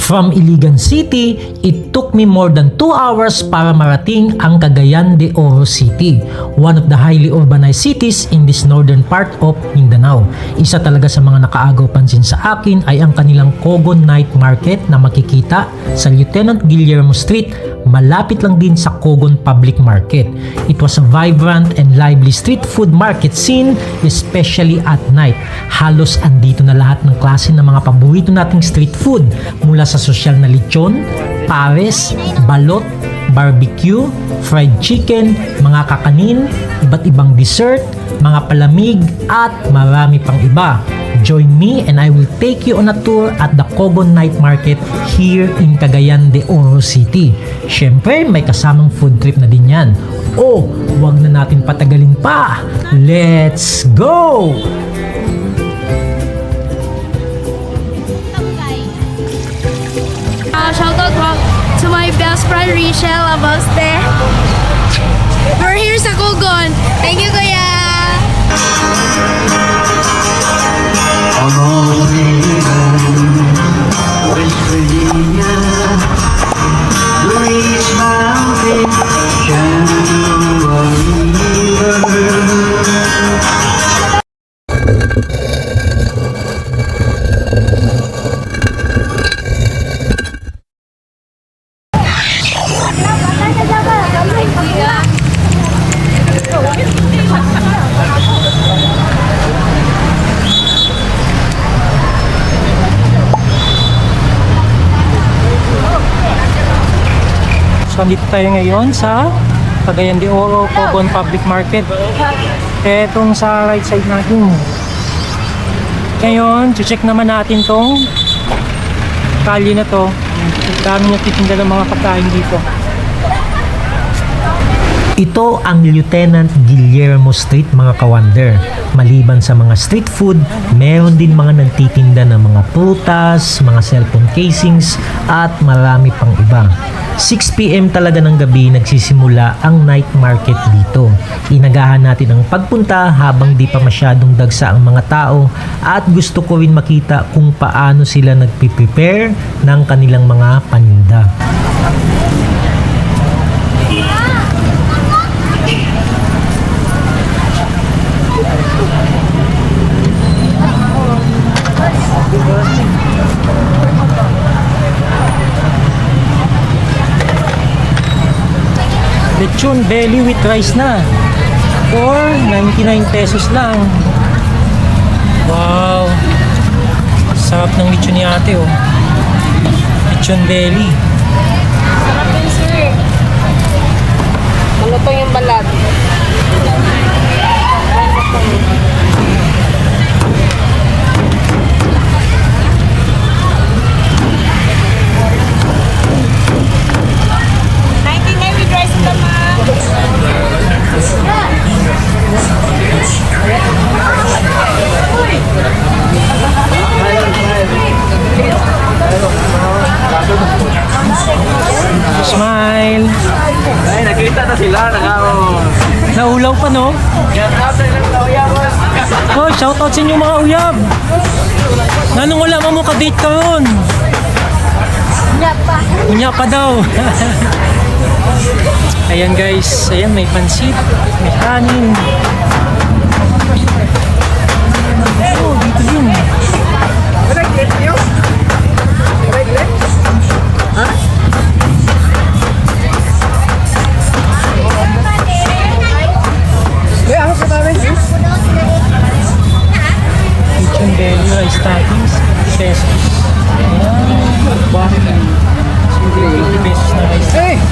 From Iligan City, it took me more than 2 hours para marating ang Cagayan de Oro City, one of the highly urbanized cities in this northern part of Mindanao. Isa talaga sa mga nakaagaw pansin sa akin ay ang kanilang Cogon Night Market na makikita sa Lieutenant Guillermo Street, malapit lang din sa Cogon Public Market. It was a vibrant and lively street food market scene, especially at night. Halos andito na lahat ng klase ng mga paborito nating street food, mula sa sosyal na lechon, pares, balot, barbecue, fried chicken, mga kakanin, iba't ibang dessert, mga palamig, at marami pang iba. Join me and I will take you on a tour at the Cogon Night Market here in Cagayan de Oro City. Syempre, may kasamang food trip na din yan. Oh, wag na natin patagalin pa. Let's go! Shoutout po to my best friend Rachel Abaste. We're here sa Cogon. Thank you, Kuya! So, dito tayo ngayon sa Cagayan de Oro Cogon Public Market. Etong sa right side natin. Ngayon, check naman natin tong kalye na to. Dami niya titinda ng mga pagkain dito. Ito ang Lieutenant Guillermo Street, mga kawander. Maliban sa mga street food, meron din mga nagtitinda ng mga prutas, mga cellphone casings, at marami pang iba. 6 PM talaga ng gabi nagsisimula ang night market dito. Inagahan natin ang pagpunta habang di pa masyadong dagsa ang mga tao, at gusto ko rin makita kung paano sila nagpiprepare ng kanilang mga paninda. Lechon belly with rice na for 99 pesos lang. Wow, sarap ng lechon ni ate, oh. Lechon belly. Sarap yun, sir. Malutong yung balat. Smile. Ay, nakita na sila, Naulaw pa, no? Oh, shoutout sa inyo mga uyab. Nanong wala mo ka-date ka ron? Unya pa daw. Ayan guys, ayan, may pansit, may kanin. Oh, dito din. Lechon belly rice toppings, 50 pesos. Ayan, bakit? 50 pesos na rice toppings.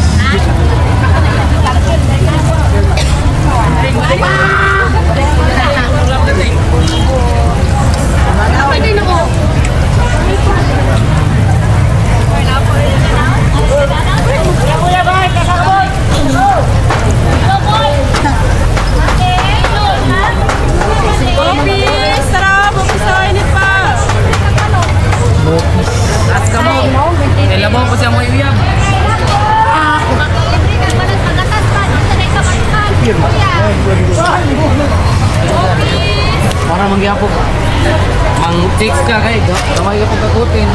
Para mangyapok. Mang chicks ka kay. Kamay ka pagkakutin.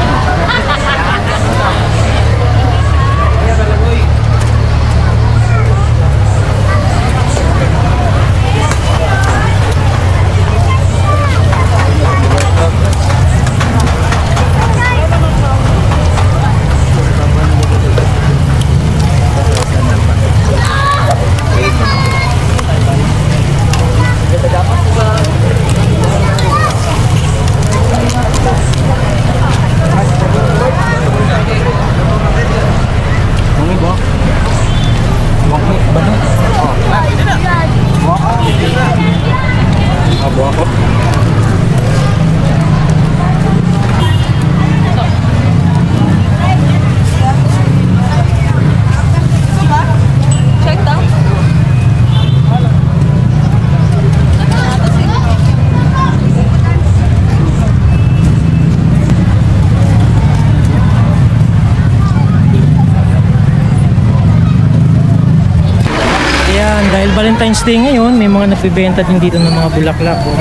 Ayan, dahil Valentine's Day ngayon, may mga nagbibenta din dito ng mga bulaklak. Oh.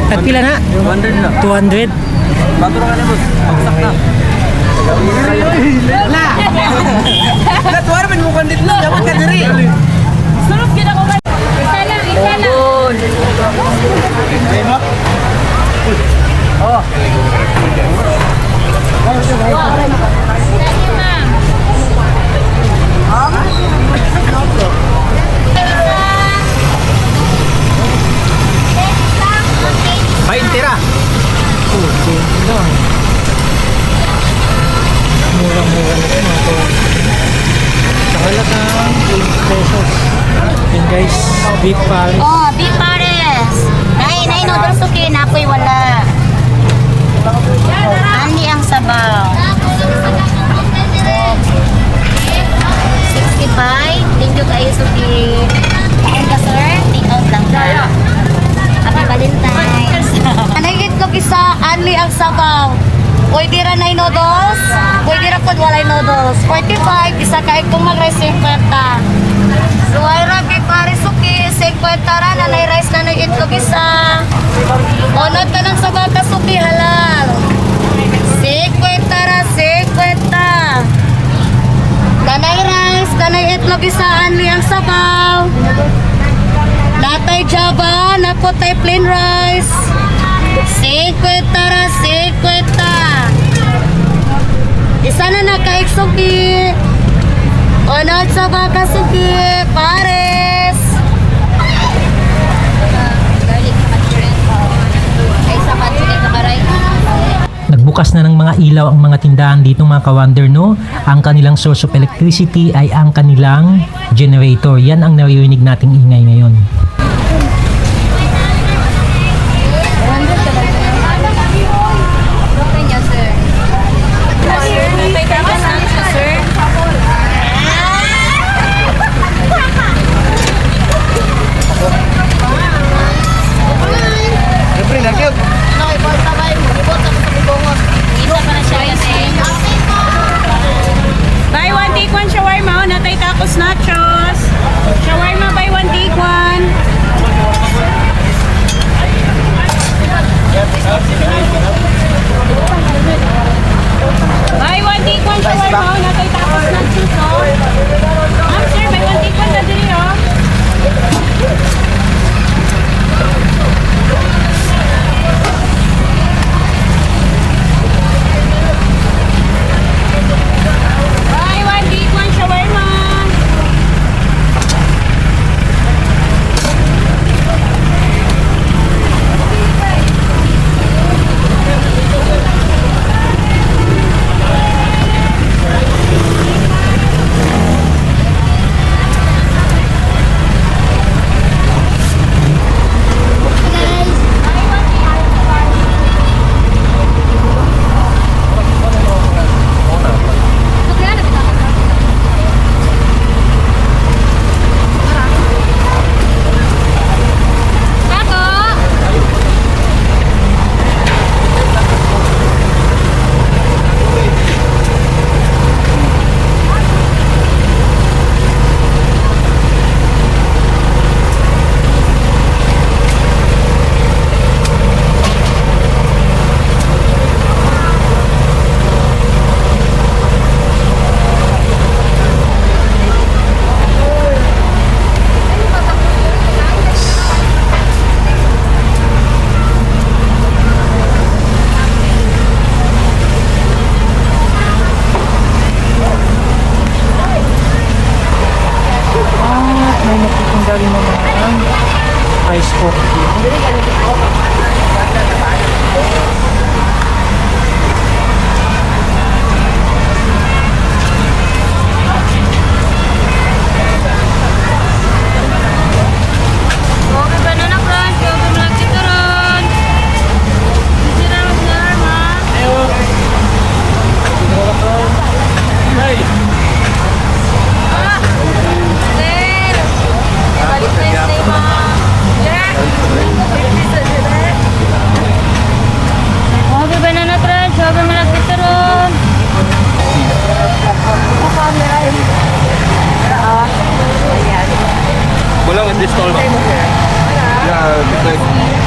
At pila na? 200 na. 200? Bato na ka na, boss. Pagsak na. Natuwa naman mo kandit lang. Dapat ka diri. Sarap kita ko ba? Isa lang, isa lang. Oh. Thank you, ma'am. Bain tira. Murang-mura na ito mga to. Sa halagang 8 pesos. Yan guys, beef paris. Oh, beef pares. Nay noodles okay na apoy wala. Ani ang sabaw. 65. Thank you kayo suki. Kain ka sir? Take out lang ka. Happy Valentine's. Anay itlog isa, anli ang sabaw. Pwede ra na noodles, pwede ra pod walay noodles. 45, isa ka itong mag-rice 50. So ay ra kay pare suki, 50 ra na nay rice na nay itlog isa. Onod ka ng sabaw ka suki halal. 50 ra, 50. Kanay rice, kanay itlog isa, anli ang sabaw. Natay java, napotay plain rice. 50 ra, 50. Isa na nakaiksuki. Onod sa baka suki, pares. Garlic manchurian. Ay sa manchurian ka karay. Nagbukas na ng mga ilaw ang mga tindahan dito mga ka-wonder, no? Ang kanilang source of electricity ay ang kanilang generator. Yan ang naririnig nating ingay ngayon. Okay niya sir. Sir, may tama na siya sir. Siyempre, na-cute. Isa pa na siya kasi. Buy one, take one shawarma. Natay tacos nachos. Shawarma, buy one, take one.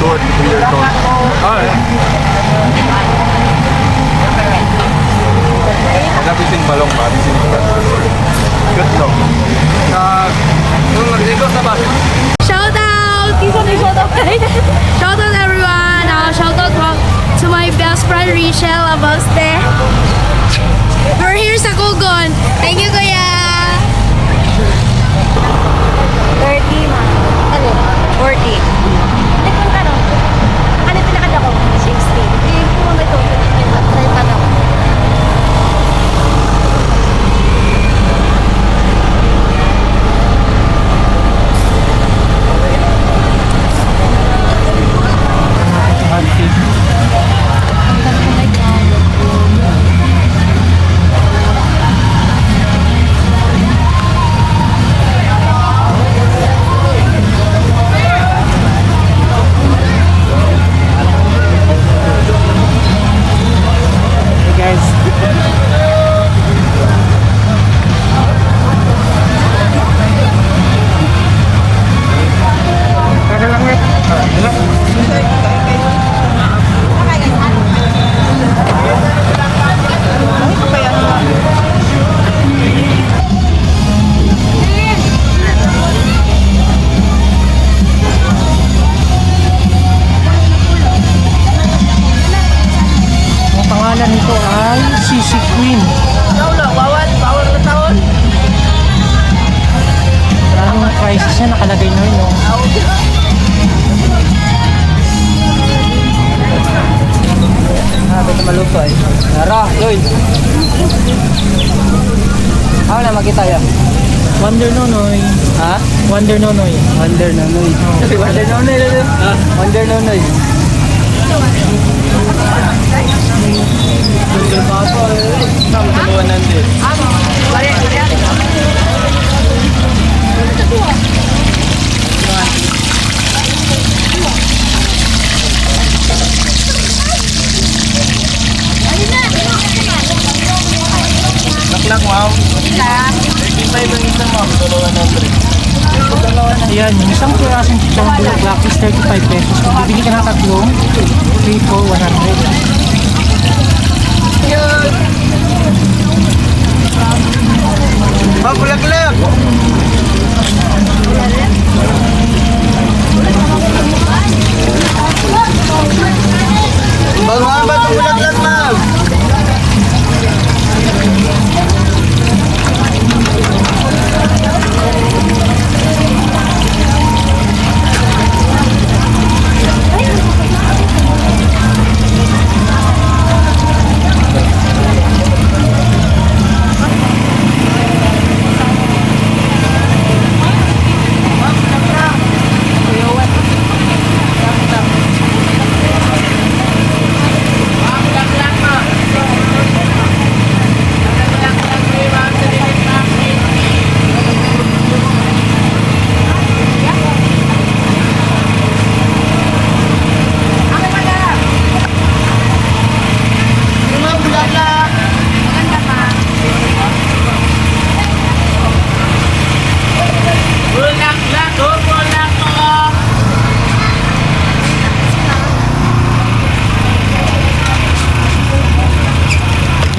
2 or 3 years old. Oh, yeah. Nabisin balong ba? Bisin good no. Yung nag-ligo sa ba? Shout out! Shout out everyone! Shout out to my best friend Rachel Abaste. We're here sa Kugon. Thank you, Kuya! 30 ma. Ano? 40. Hindi kung ano. Ano pinakada ko? 60. Hindi ko may ito. Try pa daw. Ang pangalan nito ay Sisi Queen. Bawal na taon. Maraming prices niya nakalagay na rin. No? Ito maluto eh. Nara, Lloyd. Ako na makita yan. Wonder Nonoy. Ha? Wonder Nonoy. Wonder Nonoy. Wonder Nonoy. Wonder Nonoy. Naklang wow. 35 ang isang ma'am. 200. Ayan, yung isang pirasong chicharong bulaklak is 35 pesos. Kung bibili ka ng tatlong, 3 for 100. Bulak-lak! Bawal ba itong bulak-lak, ma'am?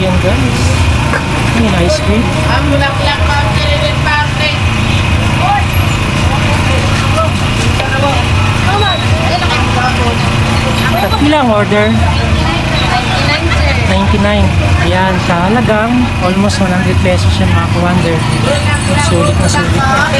Ayan guys. Ayan, ice cream. Ang bulaklak ma'am, kinilit parte. Ilang order? 99. Ayan, sa halagang almost 100 pesos yan mga ka-wonder. Sulit na sulit na.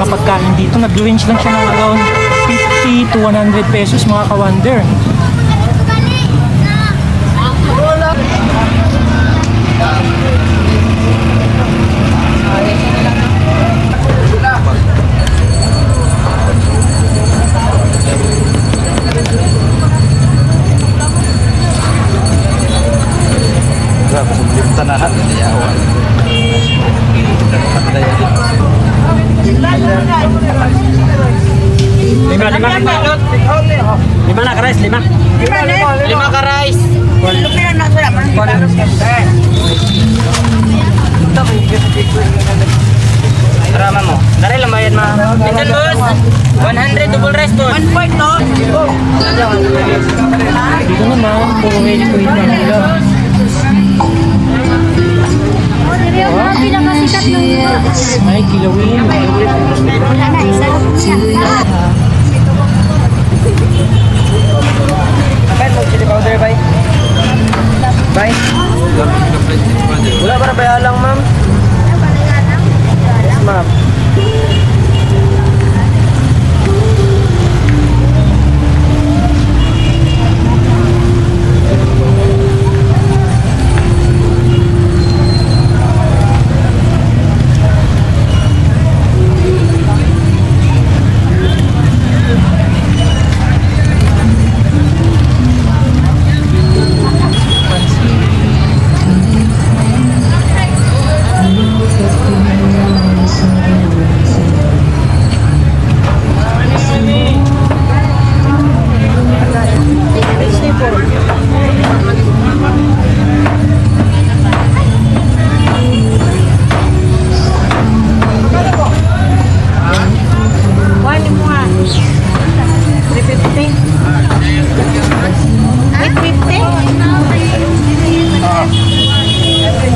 mga pagkain dito. Nag-range lang siya ng around 50 to 100 pesos mga ka-wonder. Grabe, sumblim tanahan. Yawan. Lima na ka rice, lima. Lima ka rice. Taraman mo. Dari lang bayad ma. Minsan boss. 100 double rice boss. 1 point no. Dito naman, puro ready to eat lang nila. Yung mga pinakasikat ng Ay, kilawin. Wala na, isa lang siya. Akan mo chili powder bay. Bay. Wala para bayalang ma'am. Yes ma'am.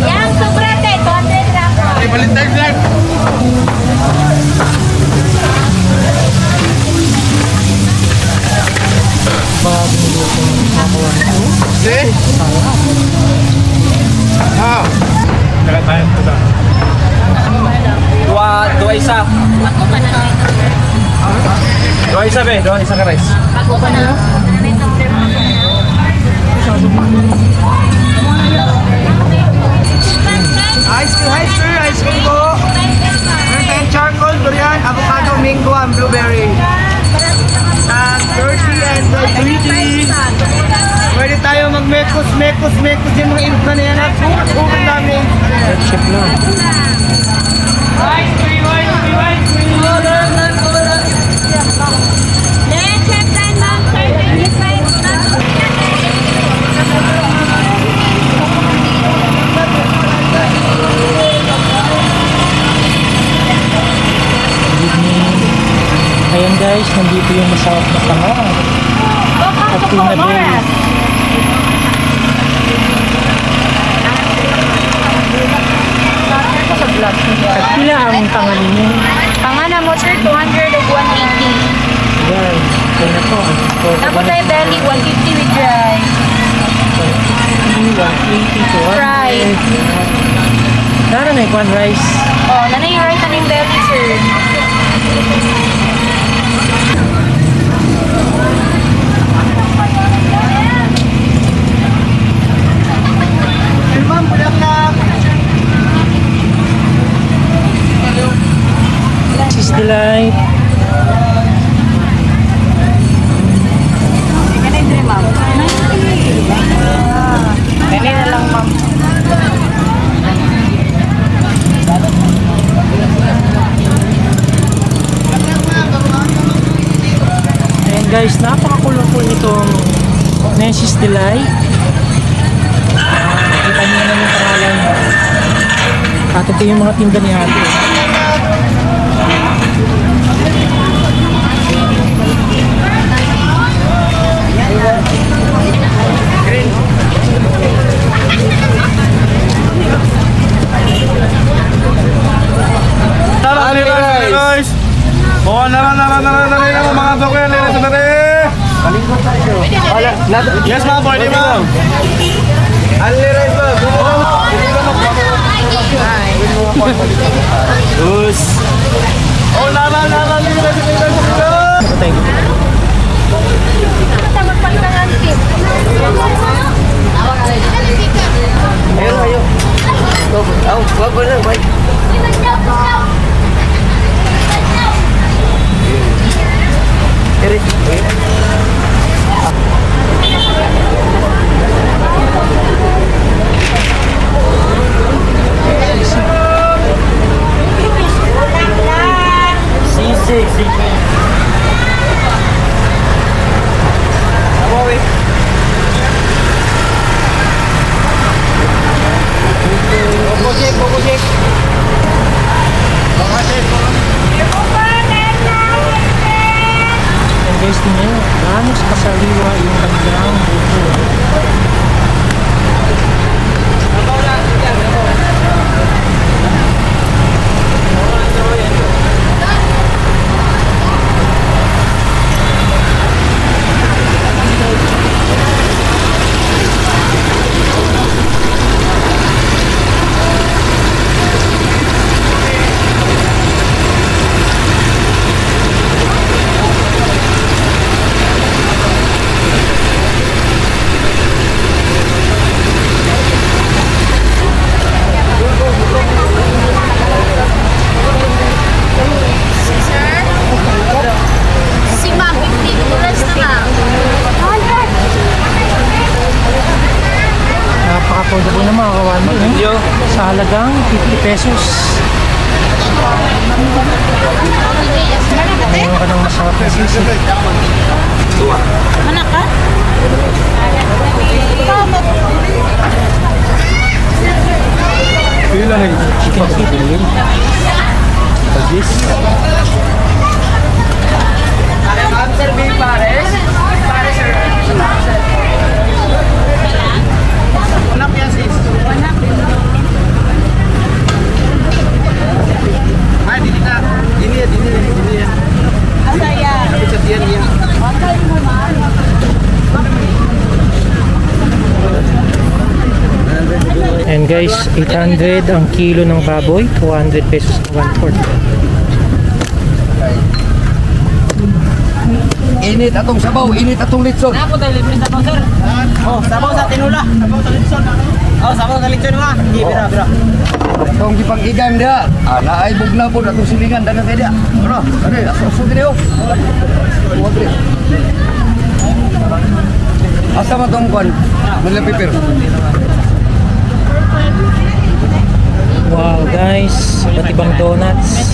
Yang sobrate, 200 lang. Valentine's lang. See? Ah. Kaya tayo ito. Dua isa. Dua isa be, dua isa ka rice. Bago pa na. Ice cream po. Meron charcoal, durian, avocado, mango, and blueberry. And 30 and 20. Pwede tayo mag-mekos yung mga info na yan. Uban namin. Chip lang. Ayan guys, nandito yung masarap na tanga. At tuna berry. At pila ang tanga ninyo? Pangana mo sir, 200 o 180. Yan, kaya na to. Tapos tayo belly, 150 with dry. 180 to 100. Fried. Nara na yung rice. Oh, nanay yung rice na yung belly sir. Ma'am, bulaklak. Cheese delight. Nene na lang ma'am. Ayan guys, napaka-colorful nitong Nessis Delight. Nakita niyo naman yung pangalan. At ito yung mga tinda ni ate. Guys! Bukan na mga doko yan. Yes ma'am, pwede ma'am. Only rice ma'am. Us. Oh, naran. Patay. Ayo. Wag na, wag. And guys, tingnan nyo, gaano kasaliwa yung kanilang buko. Si Ma'am, 50 oras na nga. Napaka-affordable na mga kawan mo. Sa halagang 50 pesos. Mayroon ka ng masarap na sisig. Mana ka? Chicken feet. Pagis. Serving pares. Pares, sir. Anak yan, sis. Ay, dili na. Dili yan. Asaya. Kapit sa tiyan niya. And guys, 800 ang kilo ng baboy, 200 pesos ang 1/4. Init atong sabaw, init atong litson. Ako tayo libre sabaw, sir. Oh, sabaw sa tinula. Sabaw sa litson. Oh, sabaw sa litson nga. Hindi, bira. Itong gipang-igang dia. Naay bugna po atong silingan dana kay dia. Ano? Ano? Aso dire oh. Asa man tong kwan? Mula pipir. Wow guys, iba't ibang donuts.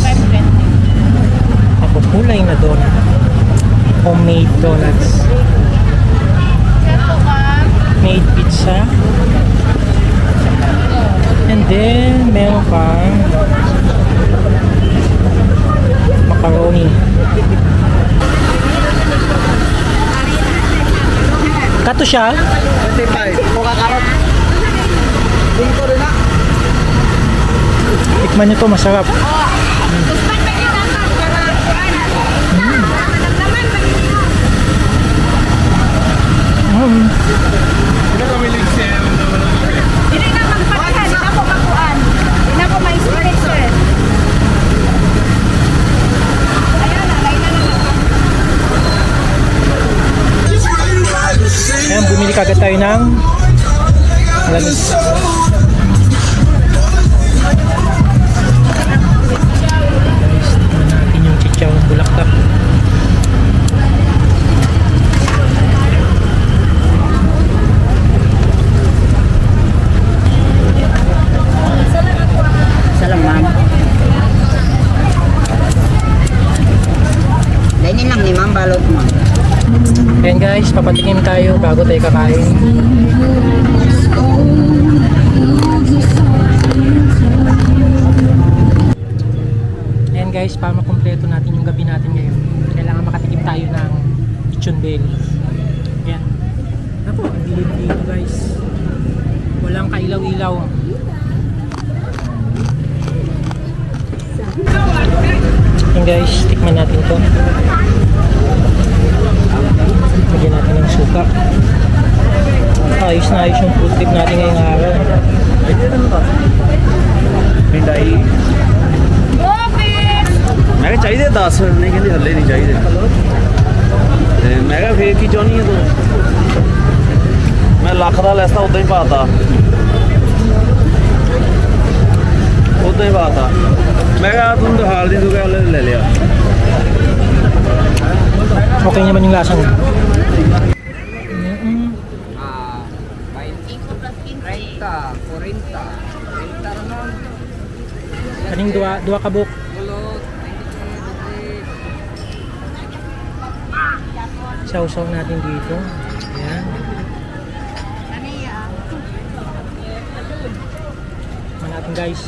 Kulay na donut. Homemade donuts. Made pizza. And then, meron pang macaroni. Kato siya. 25. Kuka karot. Bingko rin na. Tikman nyo to, masarap. Ayan, bumili kagad tayo ng alamis. Tignan natin yung chichaw ng bulaklak. Salam, ma'am. Dahil lang ni ma'am, balot mo. Ayan guys, papatikim tayo bago tayo kakain. Ayan guys, para makumpleto natin yung gabi natin ngayon, kailangan makatikim tayo ng lechon belly. Ayan. Ako, ang dilim dito guys. Walang kailaw-ilaw. Ayan guys, tikman natin to. Lagyan natin ng suka. Ayos na ayos yung food trip natin ngayong araw. Hindi. ਮੈਂ ਕਿਹਾ ਚਾਹੀਦੇ 10 ਨਹੀਂ ਕਹਿੰਦੀ ਹੱਲੇ ਨਹੀਂ ਚਾਹੀਦੇ ਤੇ ਮੈਂ ਕਿਹਾ ਫੇਰ ਕੀ ਚਾਹੁੰਦੀ ਹੈ ਤੂੰ ਮੈਂ ਲੱਖ ਦਾ ਲੈਸ ਤਾਂ ਉਦਾਂ ਹੀ ਪਾਤਾ ਉਦਾਂ ਹੀ ਪਾਤਾ ਮੈਂ ਕਿਹਾ ਤੂੰ ਤਾਂ ਹਾਲ ਦੀ ਤੂੰ ਕਿਹਾ ਲੈ ਲਿਆ Okay naman yung lasa niya. Kaning dua kabuk. Sausaw natin dito. Ayan. Tikman natin guys.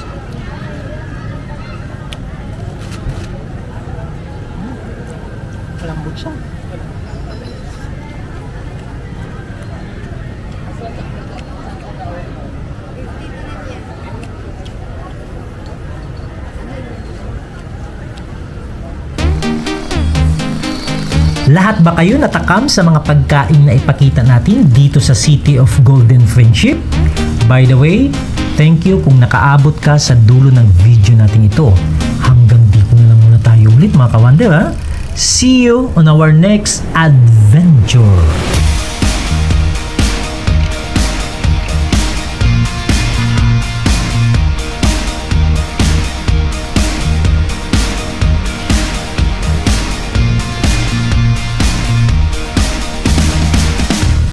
Malambot siya. Lahat ba kayo natakam sa mga pagkain na ipakita natin dito sa City of Golden Friendship? By the way, thank you kung nakaabot ka sa dulo ng video natin ito. Hanggang dito na lang muna tayo ulit mga kawander ha. See you on our next adventure.